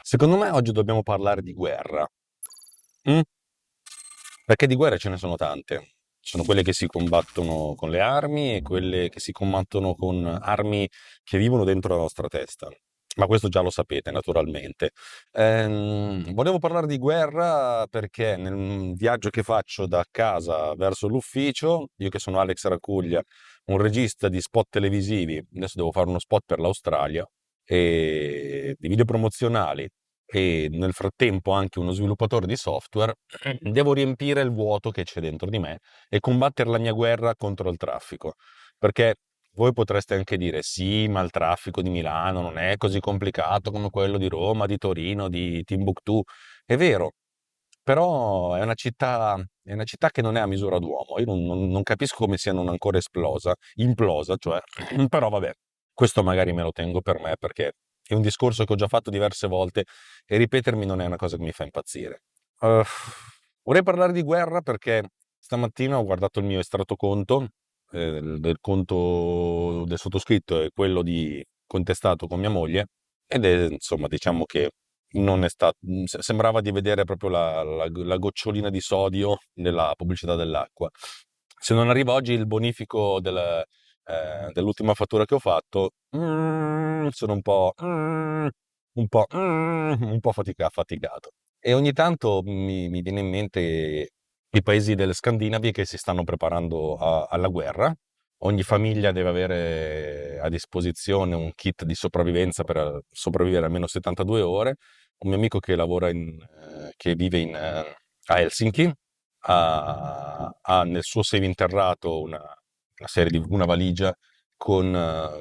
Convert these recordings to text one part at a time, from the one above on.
Secondo me oggi dobbiamo parlare di guerra. Mm? Perché di guerre ce ne sono tante. Sono quelle che si combattono con le armi e quelle che si combattono con armi che vivono dentro la nostra testa. Ma questo già lo sapete, naturalmente. Volevo parlare di guerra perché nel viaggio che faccio da casa verso l'ufficio, io che sono Alex Racuglia, un regista di spot televisivi, adesso devo fare uno spot per l'Australia, e di video promozionali e nel frattempo anche uno sviluppatore di software, devo riempire il vuoto che c'è dentro di me e combattere la mia guerra contro il traffico. Perché voi potreste anche dire sì, ma il traffico di Milano non è così complicato come quello di Roma, di Torino, di Timbuktu. È vero, però è una città che non è a misura d'uomo. Io non capisco come sia non ancora implosa, cioè, però vabbè, questo magari me lo tengo per me perché è un discorso che ho già fatto diverse volte e ripetermi non è una cosa che mi fa impazzire. Uh, Vorrei parlare di guerra perché stamattina ho guardato il mio estratto conto, del conto del sottoscritto e quello di contestato con mia moglie, ed è, insomma, diciamo che non è stato, sembrava di vedere proprio la gocciolina di sodio nella pubblicità dell'acqua. Se non arriva oggi il bonifico dell'ultima fattura che ho fatto, sono un po' faticato. E ogni tanto mi viene in mente i paesi delle Scandinavi che si stanno preparando alla guerra. Ogni famiglia deve avere a disposizione un kit di sopravvivenza per sopravvivere almeno 72 ore. Un mio amico che vive a Helsinki ha nel suo seminterrato una valigia con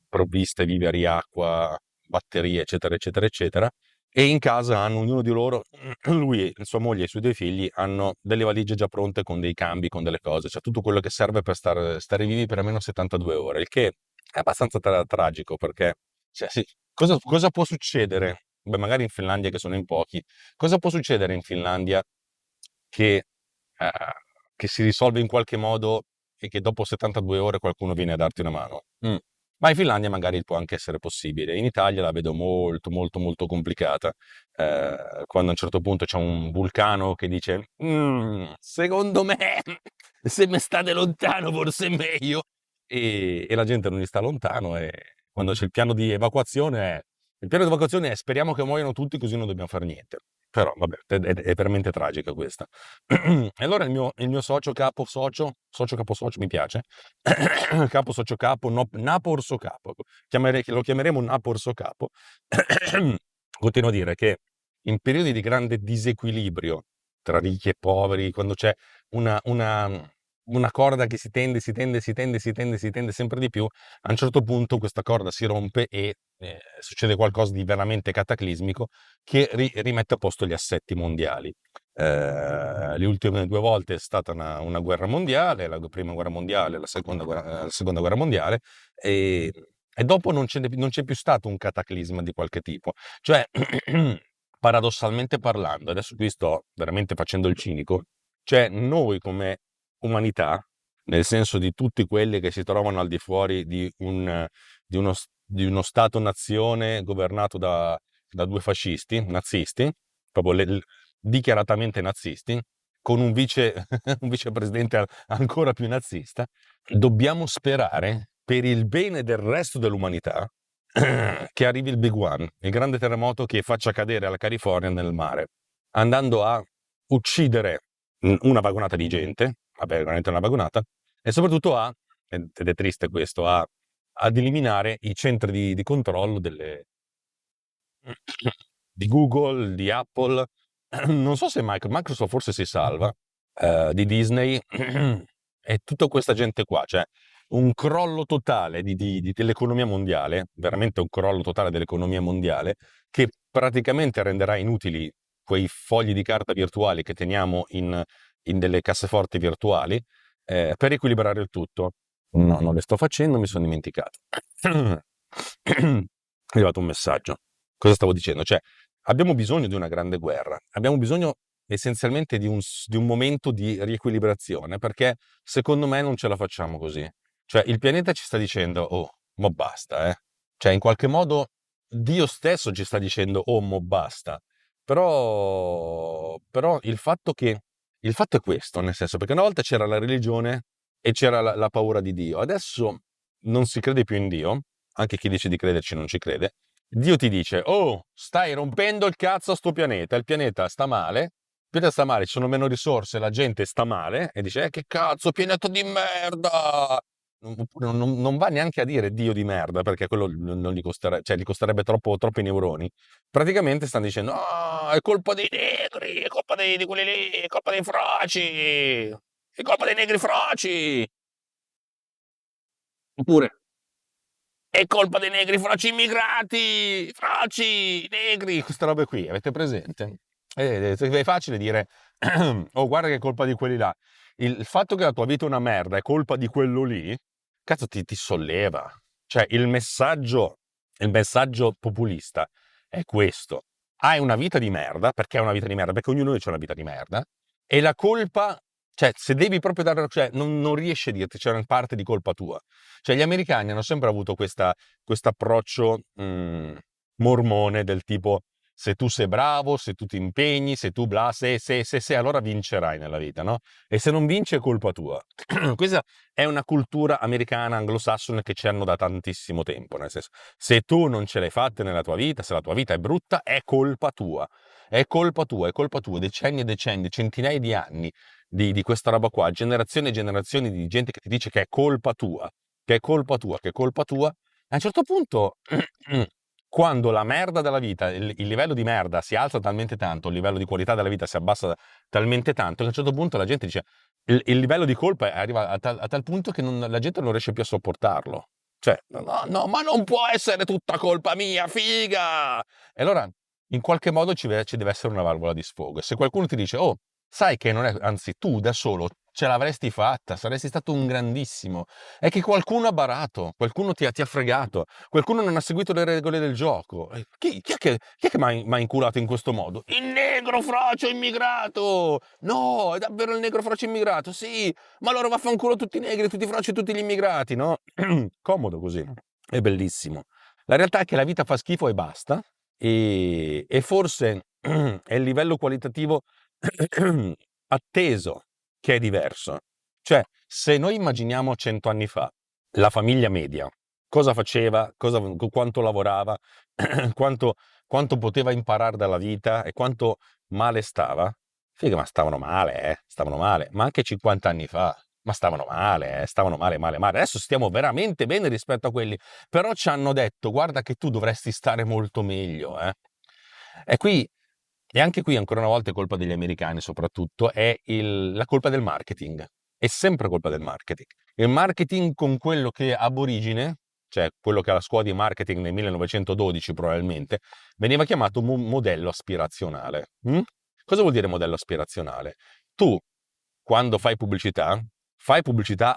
provviste viveri, acqua, batterie, eccetera, eccetera, eccetera. E in casa hanno ognuno di loro, lui, sua moglie e i suoi due figli, hanno delle valigie già pronte con dei cambi, con delle cose, cioè tutto quello che serve per stare vivi per almeno 72 ore, il che è abbastanza tragico perché, cioè, sì, cosa può succedere? Beh, magari in Finlandia che sono in pochi, cosa può succedere in Finlandia che, eh, che si risolve in qualche modo e che dopo 72 ore qualcuno viene a darti una mano? Ma in Finlandia magari può anche essere possibile. In Italia la vedo molto, molto, molto complicata. Quando a un certo punto c'è un vulcano che dice: secondo me, se me state lontano, forse è meglio. E la gente non gli sta lontano. E quando c'è il piano di evacuazione è speriamo che muoiano tutti, così non dobbiamo fare niente. Però, vabbè, è veramente tragica questa. E allora il mio socio capo socio, mi piace, capo socio capo, Naporso capo, lo chiameremo Naporso capo, continua a dire che in periodi di grande disequilibrio tra ricchi e poveri, quando c'è una corda che si tende sempre di più, a un certo punto questa corda si rompe e succede qualcosa di veramente cataclismico che rimette a posto gli assetti mondiali. Le ultime due volte è stata una guerra mondiale, la prima guerra mondiale, la seconda guerra mondiale, e dopo non c'è più stato un cataclisma di qualche tipo. Cioè, paradossalmente parlando, adesso qui sto veramente facendo il cinico, cioè noi come umanità, nel senso di tutti quelli che si trovano al di fuori di uno Stato-nazione governato da due fascisti, nazisti, proprio dichiaratamente nazisti, con un vicepresidente ancora più nazista, dobbiamo sperare per il bene del resto dell'umanità che arrivi il Big One, il grande terremoto che faccia cadere la California nel mare, andando a uccidere una vagonata di gente, vabbè, veramente una vagonata, e soprattutto ed è triste questo, ad eliminare i centri di controllo di Google, di Apple, non so se Microsoft forse si salva, di Disney, e tutta questa gente qua, cioè un crollo totale dell'economia mondiale, veramente un crollo totale dell'economia mondiale, che praticamente renderà inutili quei fogli di carta virtuali che teniamo in delle casseforti virtuali, per equilibrare il tutto. No, non le sto facendo, mi sono dimenticato. È arrivato un messaggio. Cosa stavo dicendo? Cioè, abbiamo bisogno di una grande guerra, abbiamo bisogno essenzialmente di un momento di riequilibrazione, perché secondo me non ce la facciamo così. Cioè, il pianeta ci sta dicendo, oh, ma basta, eh. Cioè, in qualche modo Dio stesso ci sta dicendo, oh, mo basta. Però il fatto è questo, nel senso, perché una volta c'era la religione e c'era la paura di Dio. Adesso non si crede più in Dio, anche chi dice di crederci non ci crede. Dio ti dice, oh, stai rompendo il cazzo a sto pianeta, il pianeta sta male, il pianeta sta male, ci sono meno risorse, la gente sta male, e dice, che cazzo, pianeta di merda! Oppure non va neanche a dire Dio di merda, perché quello non gli costerebbe, cioè gli costerebbe troppi neuroni. Praticamente stanno dicendo, no, è colpa dei negri, è colpa di quelli lì, è colpa dei froci, è colpa dei negri froci. Oppure, è colpa dei negri froci immigrati, froci, negri, queste robe qui, avete presente? È facile dire, oh, guarda che è colpa di quelli là. Il fatto che la tua vita è una merda è colpa di quello lì, cazzo ti solleva. Cioè, il messaggio populista è questo. Hai una vita di merda, perché è una vita di merda? Perché ognuno di noi ha una vita di merda, e la colpa, cioè, se devi proprio dare, cioè, non riesci a dirti, c'è una parte di colpa tua. Cioè, gli americani hanno sempre avuto questo approccio mormone del tipo se tu sei bravo, se tu ti impegni, se tu bla, se, allora vincerai nella vita, no? E se non vinci è colpa tua. Questa è una cultura americana, anglosassone che ci hanno da tantissimo tempo, nel senso, se tu non ce l'hai fatte nella tua vita, se la tua vita è brutta, è colpa tua. È colpa tua, è colpa tua, decenni e decenni, centinaia di anni di questa roba qua, generazioni e generazioni di gente che ti dice che è colpa tua, che è colpa tua, che è colpa tua. A un certo punto, quando la merda della vita, il livello di merda si alza talmente tanto, il livello di qualità della vita si abbassa talmente tanto, che a un certo punto la gente dice, il livello di colpa arriva a tal punto che la gente non riesce più a sopportarlo. Cioè, no, no, ma non può essere tutta colpa mia, figa! E allora, in qualche modo ci deve essere una valvola di sfogo. E se qualcuno ti dice, oh, sai che non è, anzi, tu da solo ce l'avresti fatta, saresti stato un grandissimo. È che qualcuno ha barato, qualcuno ti ha fregato, qualcuno non ha seguito le regole del gioco. Chi è che mi ha inculato in questo modo? Il negro frocio immigrato! No, è davvero il negro frocio immigrato? Sì, ma allora vaffanculo tutti i negri, tutti i froci e tutti gli immigrati, no? Comodo così, è bellissimo. La realtà è che la vita fa schifo e basta, e forse è il livello qualitativo atteso che è diverso. Cioè, se noi immaginiamo 100 anni fa la famiglia media, cosa faceva, quanto lavorava, quanto, quanto poteva imparare dalla vita e quanto male stava, figa, ma stavano male, ma anche 50 anni fa, ma stavano male, male, male. Adesso stiamo veramente bene rispetto a quelli, però ci hanno detto, guarda che tu dovresti stare molto meglio, eh. E qui, e anche qui ancora una volta è colpa degli americani soprattutto, è la colpa del marketing. È sempre colpa del marketing. Il marketing con quello che ab origine, cioè quello che alla scuola di marketing nel 1912 probabilmente, veniva chiamato modello aspirazionale. Cosa vuol dire modello aspirazionale? Tu, quando fai pubblicità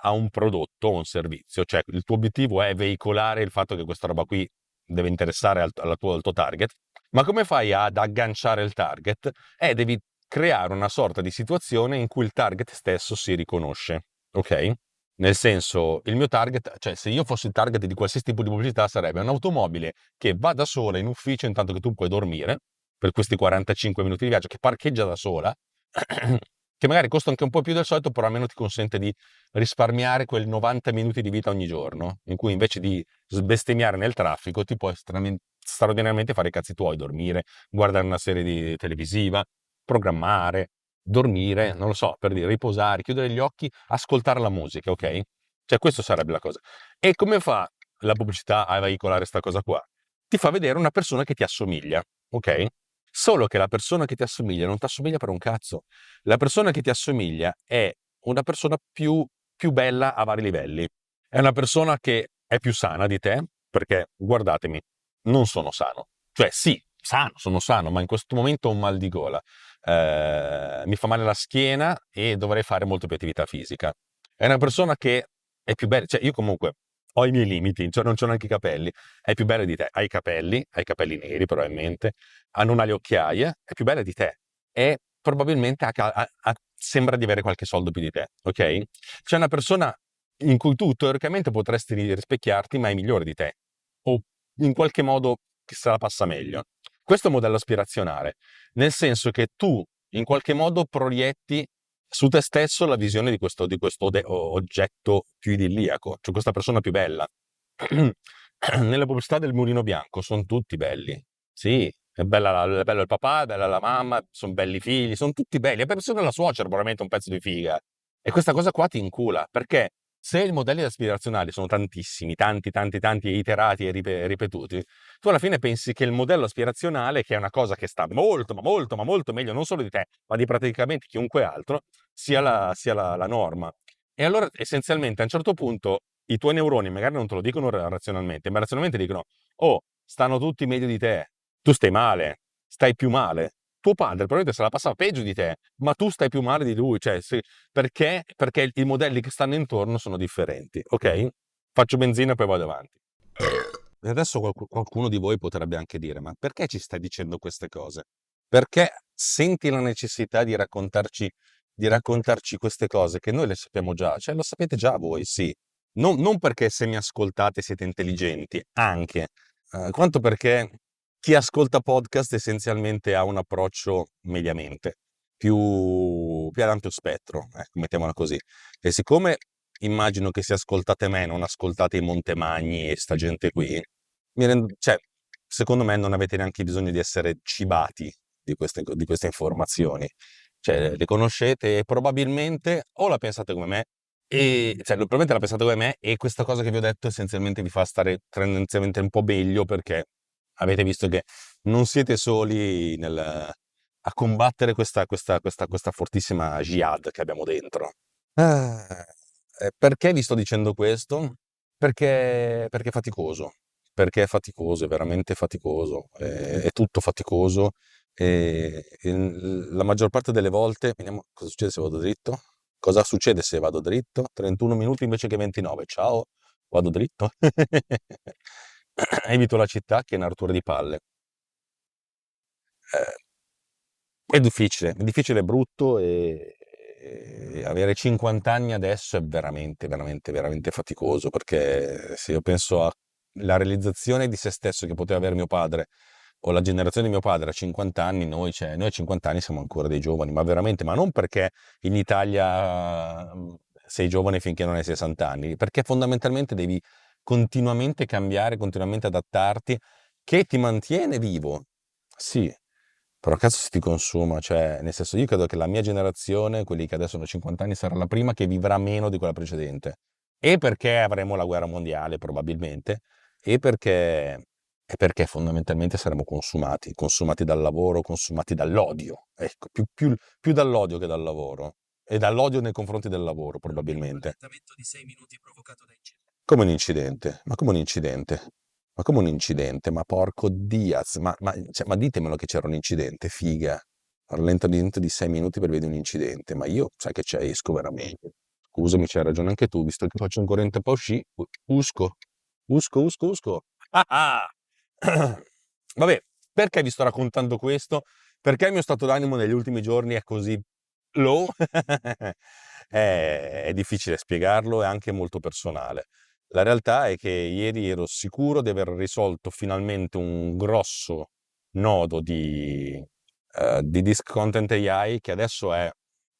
a un prodotto o un servizio, cioè il tuo obiettivo è veicolare il fatto che questa roba qui deve interessare al tuo target, ma come fai ad agganciare il target? Devi creare una sorta di situazione in cui il target stesso si riconosce, ok? Nel senso, il mio target, cioè se io fossi il target di qualsiasi tipo di pubblicità sarebbe un'automobile che va da sola in ufficio intanto che tu puoi dormire per questi 45 minuti di viaggio, che parcheggia da sola, che magari costa anche un po' più del solito, però almeno ti consente di risparmiare quel 90 minuti di vita ogni giorno, in cui invece di sbestemmiare nel traffico ti puoi straordinariamente fare i cazzi tuoi, dormire, guardare una serie televisiva, programmare, dormire, non lo so, per dire, riposare, chiudere gli occhi, ascoltare la musica, ok? Cioè, questo sarebbe la cosa. E come fa la pubblicità a veicolare questa cosa qua? Ti fa vedere una persona che ti assomiglia, ok? Solo che la persona che ti assomiglia non ti assomiglia per un cazzo. La persona che ti assomiglia è una persona più bella a vari livelli. È una persona che è più sana di te, perché guardatemi, non sono sano. Cioè, sì, sono sano, ma in questo momento ho un mal di gola. Mi fa male la schiena e dovrei fare molto più attività fisica. È una persona che è più bella, cioè io comunque ho i miei limiti, cioè non ho neanche i capelli, è più bella di te, hai i capelli neri probabilmente, non ha le occhiaie, è più bella di te e probabilmente sembra di avere qualche soldo più di te, ok? C'è una persona in cui tu teoricamente potresti rispecchiarti, ma è migliore di te, o in qualche modo che se la passa meglio. Questo è un modello aspirazionale, nel senso che tu in qualche modo proietti su te stesso la visione di questo oggetto più idilliaco, cioè questa persona più bella. Nelle pubblicità del Mulino Bianco sono tutti belli. Sì, è bello il papà, è bella la mamma, sono belli i figli, sono tutti belli. E persino la suocera probabilmente è un pezzo di figa. E questa cosa qua ti incula, perché se i modelli aspirazionali sono tantissimi, tanti, iterati e ripetuti, tu alla fine pensi che il modello aspirazionale, che è una cosa che sta molto, ma molto meglio non solo di te, ma di praticamente chiunque altro, sia la norma. E allora essenzialmente a un certo punto i tuoi neuroni magari non te lo dicono razionalmente, ma razionalmente dicono: oh, stanno tutti meglio di te, tu stai male, stai più male. Tuo padre probabilmente se la passa peggio di te, ma tu stai più male di lui, cioè, perché i modelli che stanno intorno sono differenti, ok? Faccio benzina e poi vado avanti. E adesso qualcuno di voi potrebbe anche dire: ma perché ci stai dicendo queste cose? Perché senti la necessità di raccontarci queste cose che noi le sappiamo già, cioè lo sapete già voi, sì. Non perché se mi ascoltate siete intelligenti, anche, quanto perché chi ascolta podcast essenzialmente ha un approccio mediamente, più ad ampio spettro, ecco, mettiamola così. E siccome immagino che se ascoltate me, non ascoltate i Montemagni e sta gente qui, cioè, secondo me non avete neanche bisogno di essere cibati di queste informazioni. Cioè, le conoscete e probabilmente o la pensate come me, cioè, probabilmente la pensate come me e questa cosa che vi ho detto essenzialmente vi fa stare tendenzialmente un po' meglio perché avete visto che non siete soli a combattere questa fortissima jihad che abbiamo dentro. Ah, perché vi sto dicendo questo? Perché è faticoso. Perché è faticoso, è veramente faticoso, è tutto faticoso. La maggior parte delle volte, vediamo cosa succede se vado dritto. Cosa succede se vado dritto? 31 minuti invece che 29. Ciao, vado dritto. Evito la città che è una rottura di palle. È difficile, è brutto e avere 50 anni adesso è veramente, veramente, veramente faticoso perché se io penso alla realizzazione di se stesso che poteva avere mio padre o la generazione di mio padre a 50 anni, noi a 50 anni siamo ancora dei giovani, ma veramente, ma non perché in Italia sei giovane finché non hai 60 anni, perché fondamentalmente devi continuamente cambiare, continuamente adattarti, che ti mantiene vivo. Sì, però cazzo si ti consuma, cioè, nel senso io credo che la mia generazione, quelli che adesso hanno 50 anni, sarà la prima che vivrà meno di quella precedente. E perché avremo la guerra mondiale, probabilmente, e perché fondamentalmente saremo consumati dal lavoro, consumati dall'odio. Ecco, più dall'odio che dal lavoro. E dall'odio nei confronti del lavoro, probabilmente. Come un incidente, ma come un incidente? Ma come un incidente? Ma porco Diaz, ma ditemelo che c'era un incidente, figa. Rallentamento di 6 minuti per vedere un incidente, ma io sai che c'è, esco veramente. Scusami, c'hai ragione anche tu, visto che faccio ancora in tempo uscì, usco, usco. Ah, ah. Vabbè, perché vi sto raccontando questo? Perché il mio stato d'animo negli ultimi giorni è così low? È difficile spiegarlo, è anche molto personale. La realtà è che ieri ero sicuro di aver risolto finalmente un grosso nodo di Disk Content AI che adesso è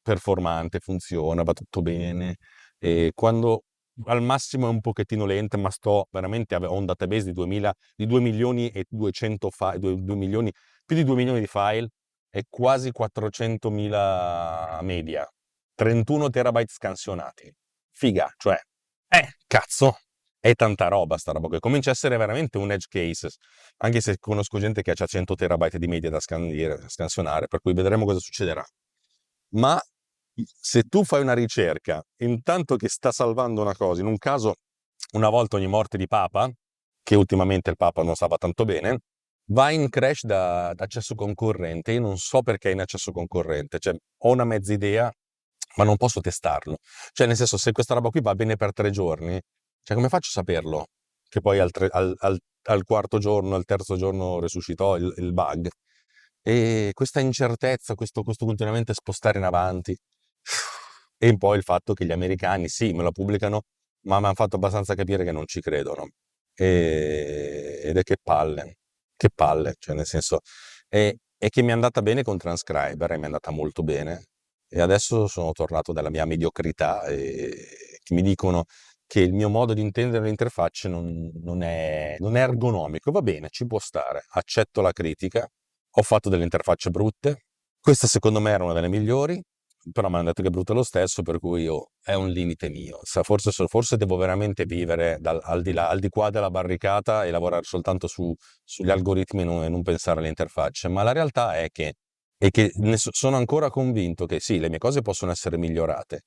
performante, funziona, va tutto bene. E quando al massimo è un pochettino lenta, ma ho un database di 2 milioni e 200 file, 2 milioni, più di 2 milioni di file e quasi 400.000 media, 31 terabyte scansionati. Figa, cioè, cazzo, è tanta roba sta roba qui. Comincia a essere veramente un edge case, anche se conosco gente che ha 100 terabyte di media da scansionare, per cui vedremo cosa succederà. Ma se tu fai una ricerca, intanto che sta salvando una cosa, in un caso, una volta ogni morte di Papa, che ultimamente il Papa non stava tanto bene, va in crash da accesso concorrente. Io non so perché è in accesso concorrente, cioè ho una mezza idea, ma non posso testarlo. Cioè, nel senso, se questa roba qui va bene per 3 giorni, cioè come faccio a saperlo? Che poi al quarto giorno, al terzo giorno resuscitò il bug. E questa incertezza, questo continuamente spostare in avanti. E poi il fatto che gli americani, sì, me la pubblicano, ma mi hanno fatto abbastanza capire che non ci credono. Ed è che palle. che palle, cioè nel senso, è che mi è andata bene con Transcriber, e mi è andata molto bene, e adesso sono tornato dalla mia mediocrità, e che mi dicono che il mio modo di intendere le interfacce non è ergonomico. Va bene, ci può stare, accetto la critica, ho fatto delle interfacce brutte, questa secondo me era una delle migliori, però mi hanno detto che è brutta lo stesso, per cui è un limite mio. Forse devo veramente vivere al di là, al di qua della barricata, e lavorare soltanto sugli algoritmi, e non pensare alle interfacce. Ma la realtà è che sono ancora convinto che sì, le mie cose possono essere migliorate,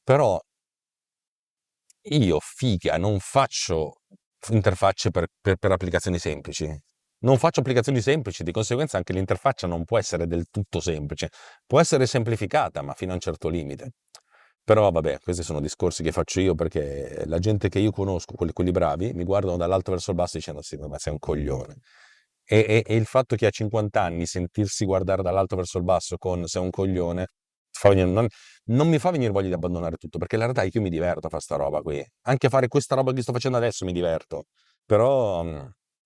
però io, figa, non faccio interfacce per applicazioni semplici. Non faccio applicazioni semplici, di conseguenza anche l'interfaccia non può essere del tutto semplice. Può essere semplificata, ma fino a un certo limite. Però vabbè, questi sono discorsi che faccio io, perché la gente che io conosco, quelli bravi, mi guardano dall'alto verso il basso dicendo sì, ma sei un coglione. E il fatto che a 50 anni sentirsi guardare dall'alto verso il basso con sei un coglione, non mi fa venire voglia di abbandonare tutto, perché la realtà è che io mi diverto a fare sta roba qui. Anche a fare questa roba che sto facendo adesso mi diverto. Però,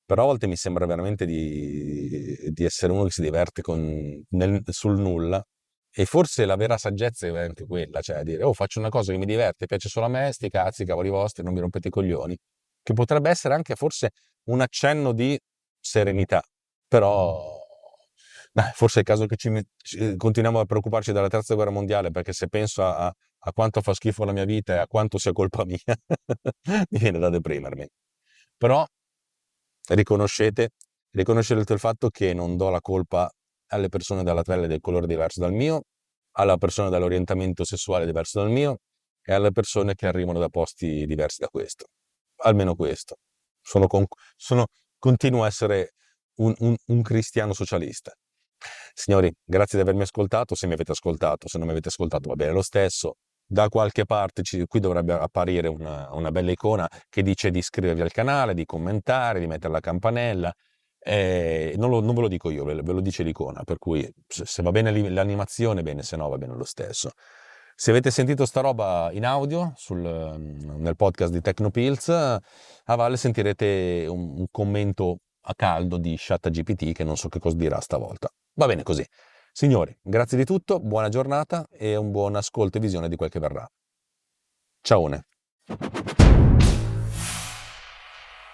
però a volte mi sembra veramente di essere uno che si diverte sul nulla. E forse la vera saggezza è anche quella, cioè dire, oh, faccio una cosa che mi diverte, piace solo a me, sti cazzi, cavoli vostri, non mi rompete i coglioni. Che potrebbe essere anche forse un accenno di serenità. Però dai, forse è il caso che continuiamo a preoccuparci della terza guerra mondiale, perché se penso a quanto fa schifo la mia vita e a quanto sia colpa mia, mi viene da deprimermi. Però riconoscete, riconoscete il fatto che non do la colpa alle persone dalla pelle del colore diverso dal mio, alla persona dall'orientamento sessuale diverso dal mio, e alle persone che arrivano da posti diversi da questo. Almeno questo. Sono, con- continuo a essere un cristiano socialista. Signori, grazie di avermi ascoltato. Se mi avete ascoltato, se non mi avete ascoltato, va bene lo stesso. Da qualche parte qui dovrebbe apparire una bella icona che dice di iscrivervi al canale, di commentare, di mettere la campanella. Non ve lo dico io, ve lo dice l'icona, per cui se va bene l'animazione, bene, se no va bene lo stesso. Se avete sentito sta roba in audio nel podcast di Tecnopills, a valle sentirete un commento a caldo di ChatGPT, che non so che cosa dirà stavolta. Va bene così. Signori, grazie di tutto, buona giornata e un buon ascolto e visione di quel che verrà. Ciao.